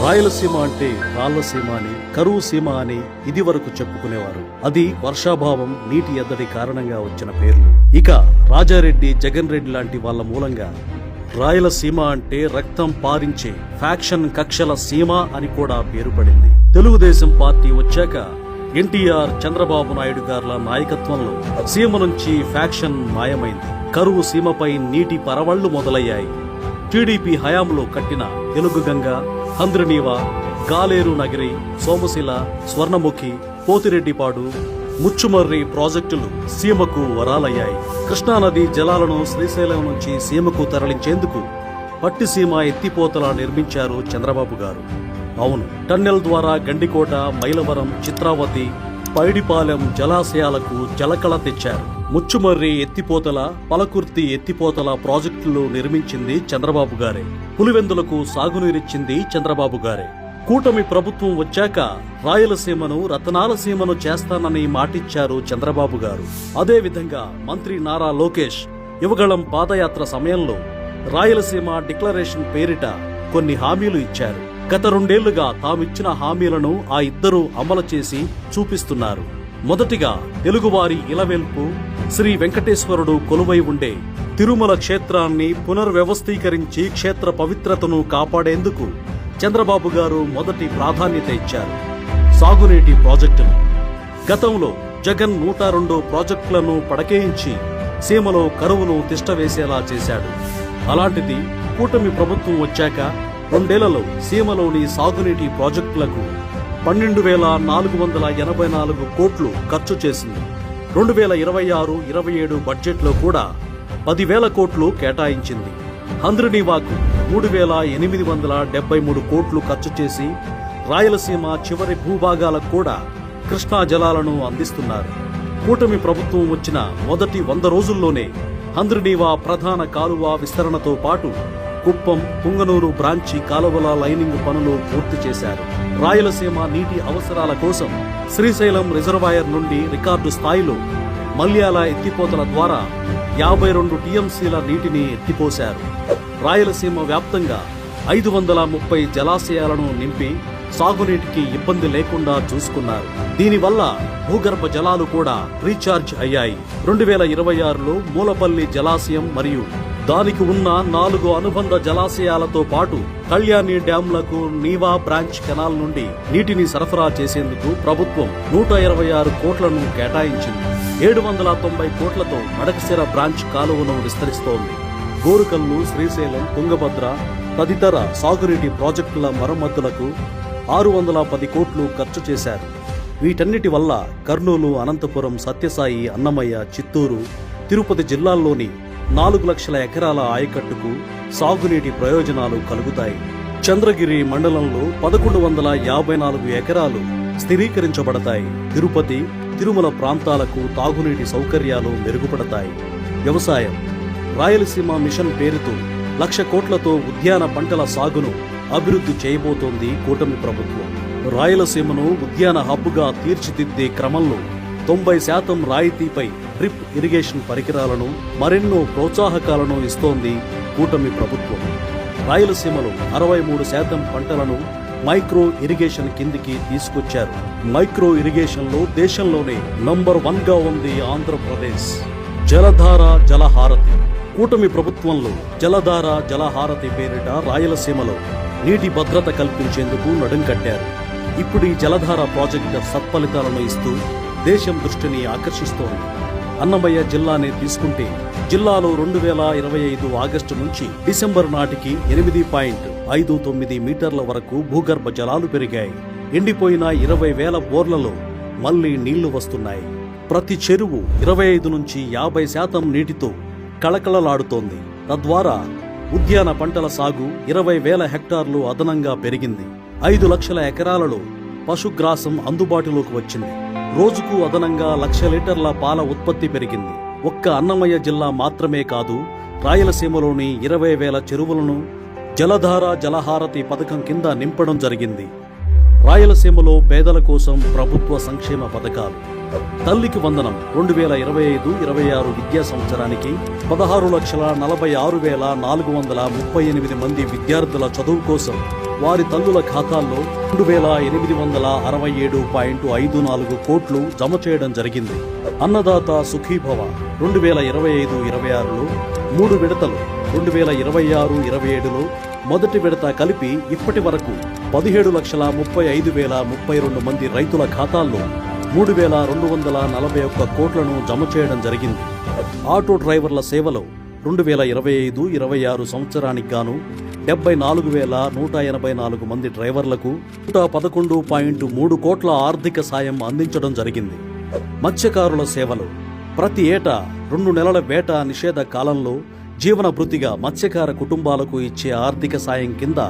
రాయలసీమ అంటే రాళ్లసీమ అని, కరువు సీమ అని ఇది వరకు చెప్పుకునేవారు. అది వర్షాభావం, నీటి ఎద్దడి కారణంగా వచ్చిన పేర్లు. ఇక రాజారెడ్డి, జగన్ రెడ్డి లాంటి వాళ్ళ మూలంగా రాయలసీమ అంటే రక్తం పారించే ఫ్యాక్షన్ కక్షల సీమ అని కూడా పేరు పడింది. తెలుగుదేశం పార్టీ వచ్చాక ఎన్టీఆర్, చంద్రబాబు నాయుడు గార్ల నాయకత్వంలో సీమ నుంచి ఫ్యాక్షన్ మాయమైంది. కరువు సీమపై నీటి పరవళ్లు మొదలయ్యాయి. టీడీపీ హయాంలో కట్టిన తెలుగుగంగ, హంద్రనీవా, గాలేరు నగిరి, సోమశిల, స్వర్ణముఖి, పోతిరెడ్డిపాడు, ముచ్చుమర్రి ప్రాజెక్టులు సీమకు వరాలయ్యాయి. కృష్ణానది జలాలను శ్రీశైలం నుంచి సీమకు తరలించేందుకు పట్టిసీమ ఎత్తిపోతల నిర్మించారు చంద్రబాబు గారు. అవును, టన్నెల్ ద్వారా గండికోట, మైలవరం, చిత్రావతి, పైడిపాలెం జలాశయాలకు జలకళ తెచ్చారు. ముచ్చుమర్రి ఎత్తిపోతల, పలకుర్తి ఎత్తిపోతల ప్రాజెక్టులు నిర్మించింది చంద్రబాబు గారే. పులివెందులకు సాగునీరిచ్చింది చంద్రబాబు గారే. కూటమి ప్రభుత్వం వచ్చాక రాయలసీమను రతనాల సీమను చేస్తానని మాటిచ్చారు చంద్రబాబు గారు. అదేవిధంగా మంత్రి నారా లోకేష్ యువగళం పాదయాత్ర సమయంలో రాయలసీమ డిక్లరేషన్ పేరిట కొన్ని హామీలు ఇచ్చారు. గత 2 ఏళ్లుగా తామిచ్చిన హామీలను ఆ ఇద్దరూ అమలు చేసి చూపిస్తున్నారు. మొదటిగా తెలుగువారి ఇలవెల్పు శ్రీ వెంకటేశ్వరుడు కొలువై ఉండే తిరుమల క్షేత్రాన్ని పునర్వ్యవస్థీకరించి క్షేత్ర పవిత్రతను కాపాడేందుకు చంద్రబాబు గారు మొదటి ప్రాధాన్యత ఇచ్చారు. సాగునీటి ప్రాజెక్టులు. గతంలో జగన్ 102 ప్రాజెక్టులను పడకేయించి సీమలో కరువును తిష్టవేసేలా చేశాడు. అలాంటిది కూటమి ప్రభుత్వం వచ్చాక 2 ఏళ్లలో సీమలోని సాగునీటి ప్రాజెక్టులకు 12,484 కోట్లు ఖర్చు చేసింది. 2026-27 బడ్జెట్లో కూడా 10,000 కోట్లు కేటాయించింది. హంద్రనీవాకు 3,873 కోట్లు ఖర్చు చేసి రాయలసీమ చివరి భూభాగాలకు కూడా కృష్ణా జలాలను అందిస్తున్నారు. కూటమి ప్రభుత్వం వచ్చిన మొదటి 100 రోజుల్లోనే హంద్రనీవా ప్రధాన కాలువ విస్తరణతో పాటు కుప్పం, పుంగనూరు బ్రాంచి కాలువల లైనింగ్ పనులు పూర్తి చేశారు. రాయలసీమ నీటి అవసరాల కోసం శ్రీశైలం రిజర్వాయర్ నుండి రికార్డు స్థాయిలో మల్యాల ఎత్తిపోతల ద్వారా 52 టీఎంసీల నీటిని ఎత్తిపోశారు. రాయలసీమ వ్యాప్తంగా 530 జలాశయాలను నింపి సాగునీటికి ఇబ్బంది లేకుండా చూసుకున్నారు. దీనివల్ల భూగర్భ జలాలు కూడా రీఛార్జ్ అయ్యాయి. 2026లో మూలపల్లి జలాశయం మరియు దానికి ఉన్న 4 అనుబంధ జలాశయాలతో పాటు కళ్యాణి డ్యాంలకు నీవా బ్రాంచ్ కెనాల్ నుండి నీటిని సరఫరా చేసేందుకు ప్రభుత్వం 126 కోట్లను కేటాయించింది. 790 కోట్లతో మడకశిర బ్రాంచ్ కాలువను విస్తరిస్తోంది. గోరుకల్లు, శ్రీశైలం, తుంగభద్ర తదితర సాగునీటి ప్రాజెక్టుల మరమ్మతులకు 610 కోట్లు ఖర్చు చేశారు. వీటన్నిటి వల్ల కర్నూలు, అనంతపురం, సత్యసాయి, అన్నమయ్య, చిత్తూరు, తిరుపతి జిల్లాల్లోని 4 లక్షల ఎకరాల ఆయకట్టుకు సాగునీటి ప్రయోజనాలు కలుగుతాయి. చంద్రగిరి మండలంలో 1154 ఎకరాలు స్థిరీకరించబడతాయి. తిరుపతి, తిరుమల ప్రాంతాలకు తాగునీటి సౌకర్యాలు మెరుగుపడతాయి. వ్యవసాయం. రాయలసీమ మిషన్ పేరుతో 1,00,000 కోట్లతో ఉద్యాన పంటల సాగును అభివృద్ధి చేయబోతోంది కూటమి ప్రభుత్వం. రాయలసీమను ఉద్యాన హబ్బుగా తీర్చిదిద్దే క్రమంలో 90% రాయితీపై డ్రిప్ ఇరిగేషన్ పరికరాలను, మరెన్నో ప్రోత్సాహకాలను ఇస్తోంది కూటమి ప్రభుత్వం. రాయలసీమలో 63% పంటలను మైక్రో ఇరిగేషన్ కిందికి తీసుకొచ్చారు. మైక్రో ఇరిగేషన్లో దేశంలోనే నంబర్ 1గా ఉంది ఆంధ్రప్రదేశ్. జలధార, జలహారతి. కూటమి ప్రభుత్వంలో జలధార, జలహారతి పేరిట రాయలసీమలో నీటి భద్రత కల్పించేందుకు నడుం కట్టారు. ఇప్పుడు ఈ జలధార ప్రాజెక్టు సత్ఫలితాలను ఇస్తూ దేశం దృష్టిని ఆకర్షిస్తోంది. అన్నమయ్య జిల్లానే తీసుకుంటే జిల్లాలో 2025 ఆగస్టు నుంచి డిసెంబర్ నాటికి 8.59 మీటర్ల వరకు భూగర్భ జలాలు పెరిగాయి. ఎండిపోయిన 20,000 బోర్లలో మళ్లీ నీళ్లు వస్తున్నాయి. ప్రతి చెరువు 25 నుంచి 50% నీటితో కళకళలాడుతోంది. తద్వారా ఉద్యాన పంటల సాగు 20,000 హెక్టార్లు అదనంగా పెరిగింది. 5 లక్షల ఎకరాలలో పశుగ్రాసం అందుబాటులోకి వచ్చింది. రోజుకు అదనంగా 1,00,000 లీటర్ల పాల ఉత్పత్తి పెరిగింది. ఒక్క అన్నమయ్య జిల్లా మాత్రమే కాదు, రాయలసీమలోని 20,000 చెరువులను జలధార, జలహారతి పథకం కింద నింపడం జరిగింది. రాయలసీమలో పేదల కోసం ప్రభుత్వ సంక్షేమ పథకాలు. తల్లికి వందనం 2025-26 విద్యా సంవత్సరానికి 16,46,438 మంది విద్యార్థుల చదువు కోసం వారి తల్లుల ఖాతాల్లో 2,867.54 కోట్లు జమ చేయడం జరిగింది. అన్నదాత సుఖీభవ 2025-26లో 3 విడతలు 2026-27లో మొదటి విడత కలిపి ఇప్పటి వరకు 17,35,032 మంది రైతుల ఖాతాల్లో 3,241 కోట్లను జమ చేయడం జరిగింది. ఆటో డ్రైవర్ల సేవలో 2025-26 సంవత్సరానికి గాను 74,184 మంది డ్రైవర్లకు 111.3 కోట్ల ఆర్థిక సాయం అందించడం జరిగింది. మత్స్యకారుల సేవలు ప్రతి ఏటా 2 నెలల వేట నిషేధ కాలంలో జీవన భృతిగా మత్స్యకార కుటుంబాలకు ఇచ్చే ఆర్థిక సాయం కింద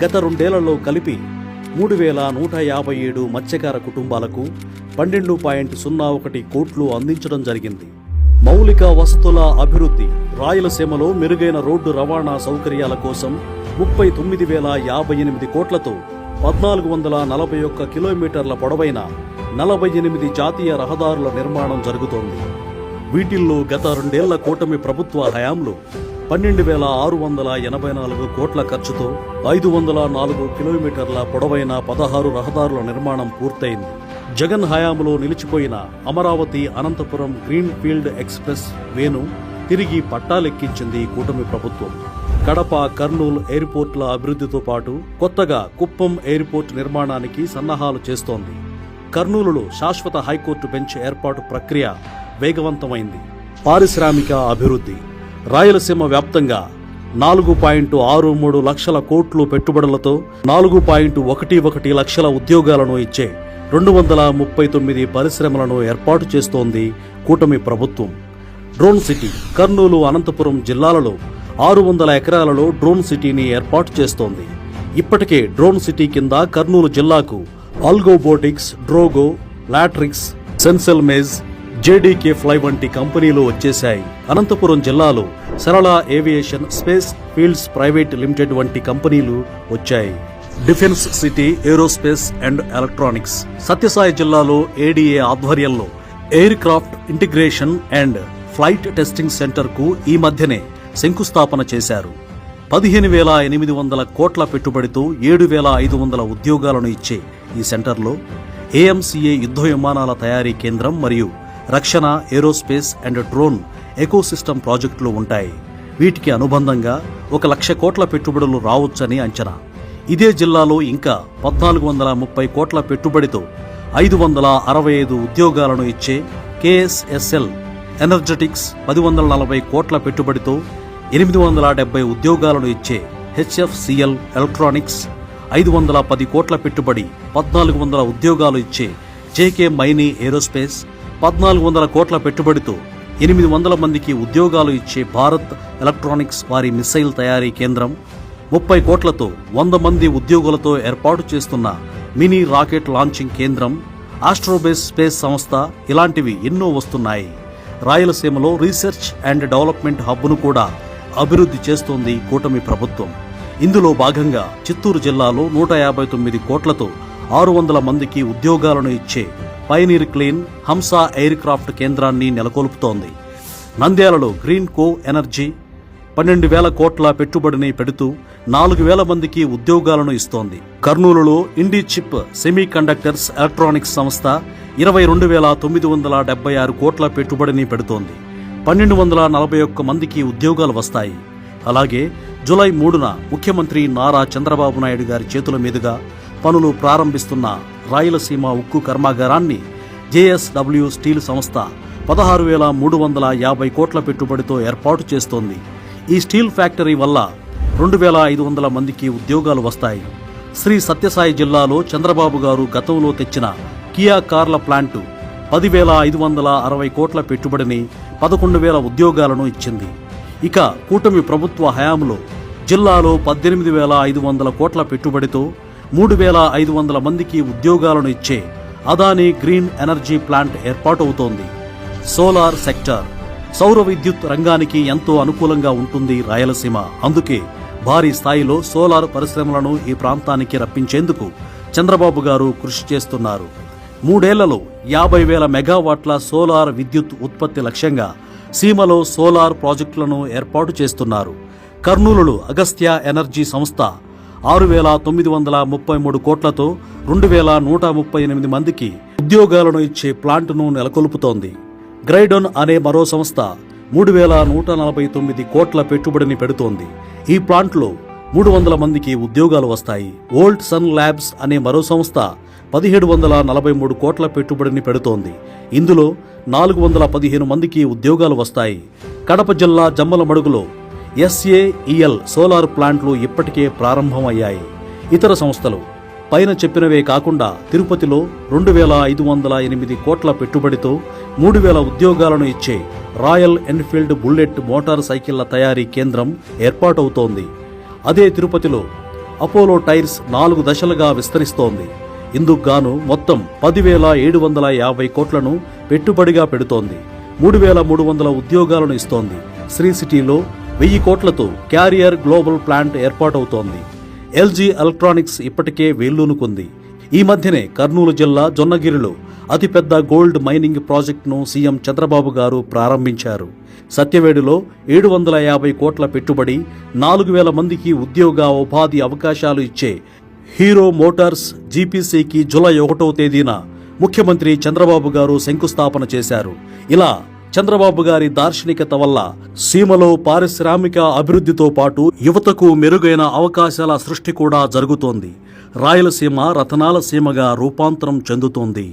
గత 2 ఏళ్లలో కలిపి 3,157 మత్స్యకార కుటుంబాలకు 12.01 కోట్లు అందించడం జరిగింది. మౌలిక వసతుల అభివృద్ధి రాయలసీమలో మెరుగైన రోడ్డు రవాణా సౌకర్యాల కోసం 39,058 కోట్లతో 1,441 కిలోమీటర్ల పొడవైన 48 జాతీయ రహదారుల నిర్మాణం జరుగుతోంది. వీటిల్లో గత 2 ఏళ్ల కూటమి ప్రభుత్వ హయాంలో 12,684 కోట్ల ఖర్చుతో 504 కిలోమీటర్ల పొడవైన 16 రహదారుల నిర్మాణం పూర్తయింది. జగన్ హయాంలో నిలిచిపోయిన అమరావతి అనంతపురం గ్రీన్ ఫీల్డ్ ఎక్స్ప్రెస్ వేను తిరిగి పట్టాలెక్కించింది కూటమి ప్రభుత్వం. కడప, కర్నూలు ఎయిర్పోర్ట్ల అభివృద్ధితో పాటు కొత్తగా కుప్పం ఎయిర్పోర్ట్ నిర్మాణానికి సన్నాహాలు చేస్తోంది. కర్నూలులో శాశ్వత హైకోర్టు బెంచ్ ఏర్పాటు ప్రక్రియ వేగవంతమైంది. పారిశ్రామిక అభివృద్ధి రాయలసీమ వ్యాప్తంగా 4.63 లక్షల కోట్లు పెట్టుబడులతో 4.11 లక్షల ఉద్యోగాలను ఇచ్చే 239 పరిశ్రమలను ఏర్పాటు చేస్తోంది కూటమి ప్రభుత్వం. డ్రోన్ సిటీ కర్నూలు, అనంతపురం జిల్లాలలో 600 ఎకరాలలో డ్రోన్ సిటీని ఏర్పాటు చేస్తోంది. ఇప్పటికే డ్రోన్ సిటీ కింద కర్నూలు జిల్లాకు ఆల్గోబోటిక్స్, డ్రోగో, లాట్రిక్స్, సెన్సెల్ మేజ్, జేడీకే ఫ్లై వంటి కంపెనీలు వచ్చేశాయి. అనంతపురం జిల్లాలో Sarala aviation, space fields private limited వంటి కంపెనీలు వచ్చాయి. Defence city, aerospace and electronics Sathya Sai ADA ఆధ్వర్యంలో aircraft integration and flight testing centre కు ఈ మధ్యనే శంకుస్థాపన చేశారు. 15,800 కోట్ల పెట్టుబడితో 7,500 ఉద్యోగాలను ఇచ్చే ఈ సెంటర్లో ఏఎంసీఏ యుద్ధ విమానాల తయారీ కేంద్రం మరియు రక్షణ, ఏరోస్పేస్ అండ్ డ్రోన్ ఎకోసిస్టమ్ ప్రాజెక్టులు ఉంటాయి. వీటికి అనుబంధంగా 1,00,000 కోట్ల పెట్టుబడులు రావచ్చని అంచనా. ఇదే జిల్లాలో ఇంకా 1,430 కోట్ల పెట్టుబడితో 565 ఉద్యోగాలను ఇచ్చే కేఎస్ఎస్ఎల్ ఎనర్జెటిక్స్, 1,040 కోట్ల పెట్టుబడితో 870 ఉద్యోగాలను ఇచ్చే హెచ్ఎఫ్సిఎల్ ఎలక్ట్రానిక్స్, 510 కోట్ల పెట్టుబడి 1,400 ఉద్యోగాలు ఇచ్చే జేకే మైనీ ఏరోస్పేస్, 1,400 కోట్ల పెట్టుబడితో 800 మందికి ఉద్యోగాలు ఇచ్చే భారత్ ఎలక్ట్రానిక్స్ వారి మిస్సైల్ తయారీ కేంద్రం, 30 కోట్లతో 100 మంది ఉద్యోగులతో ఏర్పాటు చేస్తున్న మినీ రాకెట్ లాంచింగ్ కేంద్రం, ఆస్ట్రోబేస్ స్పేస్ సంస్థ ఇలాంటివి ఎన్నో వస్తున్నాయి. రాయలసీమలో రీసెర్చ్ అండ్ డెవలప్మెంట్ హబ్ను కూడా అభివృద్ధి చేస్తోంది కూటమి ప్రభుత్వం. ఇందులో భాగంగా చిత్తూరు జిల్లాలో 159 కోట్లతో 600 మందికి ఉద్యోగాలను ఇచ్చే పైనీర్ క్లీన్ హంస ఎయిర్ క్రాఫ్ట్ కేంద్రాన్ని నెలకొల్పుతోంది. నంద్యాలలో గ్రీన్ కో ఎనర్జీ 12,000 కోట్ల పెట్టుబడిని పెడుతూ 4,000 మందికి ఉద్యోగాలను ఇస్తోంది. కర్నూలులో ఇండి చిప్ సెమీ కండక్టర్స్ ఎలక్ట్రానిక్స్ సంస్థ 22,976 కోట్ల పెట్టుబడిని పెడుతోంది. 1,241 మందికి ఉద్యోగాలు వస్తాయి. అలాగే జూలై 3న ముఖ్యమంత్రి నారా చంద్రబాబు నాయుడు గారి చేతుల మీదుగా పనులు ప్రారంభిస్తున్న రాయలసీమ ఉక్కు కర్మాగారాన్ని జేఎస్డబ్ల్యూ స్టీల్ సంస్థ 16,350 కోట్ల పెట్టుబడితో ఏర్పాటు చేస్తోంది. ఈ స్టీల్ ఫ్యాక్టరీ వల్ల 2,500 మందికి ఉద్యోగాలు వస్తాయి. శ్రీ సత్యసాయి జిల్లాలో చంద్రబాబు గారు గతంలో తెచ్చిన కియా కార్ల ప్లాంటు 10,560 కోట్ల పెట్టుబడిని 11,000 ఉద్యోగాలను ఇచ్చింది. ఇక కూటమి ప్రభుత్వ హయాంలో జిల్లాలో 18,500 కోట్ల పెట్టుబడితో 3,500 మందికి ఉద్యోగాలను ఇచ్చే అదానీ గ్రీన్ ఎనర్జీ ప్లాంట్ ఏర్పాటవుతోంది. సోలార్ సెక్టార్ సౌర విద్యుత్ రంగానికి ఎంతో అనుకూలంగా ఉంటుంది రాయలసీమ. అందుకే భారీ స్థాయిలో సోలార్ పరిశ్రమలను ఈ ప్రాంతానికి రప్పించేందుకు చంద్రబాబు గారు కృషి చేస్తున్నారు. 3 ఏళ్లలో 50,000 మెగావాట్ల సోలార్ విద్యుత్ ఉత్పత్తి లక్ష్యంగా సీమలో సోలార్ ప్రాజెక్టులను ఏర్పాటు చేస్తున్నారు. కర్నూలులో అగస్త్య ఎనర్జీ సంస్థ 6,933 కోట్లతో 2,138 మందికి ఉద్యోగాలను ఇచ్చే ప్లాంట్ను నెలకొల్పుతోంది. గ్రైడోన్ అనే మరో సంస్థ 3,149 కోట్ల పెట్టుబడిని పెడుతోంది. ఈ ప్లాంట్లో 300 మందికి ఉద్యోగాలు వస్తాయి. వోల్ట్ సన్ ల్యాబ్స్ అనే మరో సంస్థ 1,743 కోట్ల పెట్టుబడిని పెడుతోంది. ఇందులో 415 మందికి ఉద్యోగాలు వస్తాయి. కడప జిల్లా జమ్మలమడుగులో SAEL సోలార్ ప్లాంట్లు ఇప్పటికే ప్రారంభమయ్యాయి. ఇతర సంస్థలు పైన చెప్పినవే కాకుండా తిరుపతిలో 2,508 కోట్ల పెట్టుబడితో 3,000 ఉద్యోగాలను ఇచ్చే రాయల్ ఎన్ఫీల్డ్ బుల్లెట్ మోటార్ సైకిళ్ల తయారీ కేంద్రం ఏర్పాటవుతోంది. అదే తిరుపతిలో అపోలో టైర్స్ 4 దశలుగా విస్తరిస్తోంది. ఇందుకు గాను మొత్తం 10,750 కోట్లను పెట్టుబడిగా పెడుతోంది. 3,300 ఉద్యోగాలను ఇస్తోంది. శ్రీ సిటీలో 1000 కోట్లతో క్యారియర్ గ్లోబల్ ప్లాంట్ ఏర్పాటవుతోంది. LG ఎలక్ట్రానిక్స్ ఇప్పటికే వేళ్లూనుకుంది. ఈ మధ్యనే కర్నూలు జిల్లా జొన్నగిరిలో అతిపెద్ద గోల్డ్ మైనింగ్ ప్రాజెక్టును సీఎం చంద్రబాబు గారు ప్రారంభించారు. సత్యవేడులో 750 కోట్ల పెట్టుబడి 4,000 మందికి ఉపాధి అవకాశాలు ఇచ్చే హీరో మోటార్స్ GPCకి జూలై 1వ తేదీన ముఖ్యమంత్రి చంద్రబాబు గారు శంకుస్థాపన చేశారు. ఇలా చంద్రబాబు గారి దార్శనికత వల్ల సీమలో పారిశ్రామిక అభివృద్ధితో పాటు యువతకు మెరుగైన అవకాశాల సృష్టి కూడా జరుగుతోంది. రాయలసీమ రతనాల సీమగా రూపాంతరం చెందుతోంది.